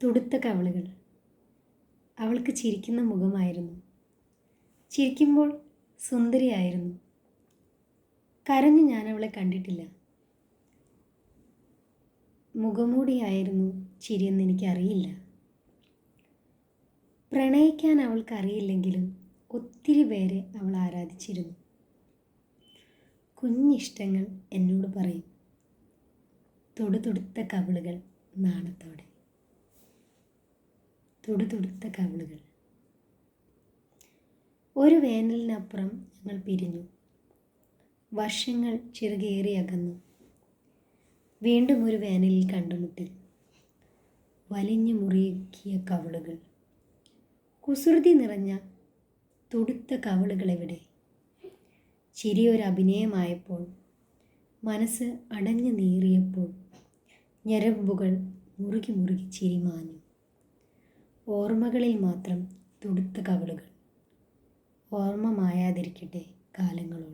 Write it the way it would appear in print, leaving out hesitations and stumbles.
തുടുത്ത കവളുകൾ. അവൾക്ക് ചിരിക്കുന്ന മുഖമായിരുന്നു. ചിരിക്കുമ്പോൾ സുന്ദരിയായിരുന്നു. കരഞ്ഞ് ഞാൻ അവളെ കണ്ടിട്ടില്ല. മുഖമൂടിയായിരുന്നു ചിരിയെന്ന് എനിക്കറിയില്ല. പ്രണയിക്കാൻ അവൾക്കറിയില്ലെങ്കിലും ഒത്തിരി പേരെ അവൾ ആരാധിച്ചിരുന്നു. കുഞ്ഞിഷ്ടങ്ങൾ എന്നോട് പറയും. തുടുതുടുത്ത കവിളുകൾ നാണത്തോടെ. തുടുതുടുത്ത കവിളുകൾ. ഒരു വേനലിനപ്പുറം ഞങ്ങൾ പിരിഞ്ഞു. വർഷങ്ങൾ ചിറകേറി അകന്നു. വീണ്ടും ഒരു വേനലിൽ കണ്ടുമുട്ടി. വലിഞ്ഞു മുറുകിയ കവിളുകൾ. കുസൃതി നിറഞ്ഞ തുടുത്ത കവിളുകളെവിടെ? ചിരിയൊരു അഭിനയമായപ്പോൾ, മനസ്സ് അടഞ്ഞു നീറിയപ്പോൾ, ഞരമ്പുകൾ മുറുകി മുറുകി ചിരി മാഞ്ഞു. ഓർമ്മകളിൽ മാത്രം തുടുത്ത കവിളുകൾ. ഓർമ്മ മായാതിരിക്കട്ടെ കാലങ്ങളോട്.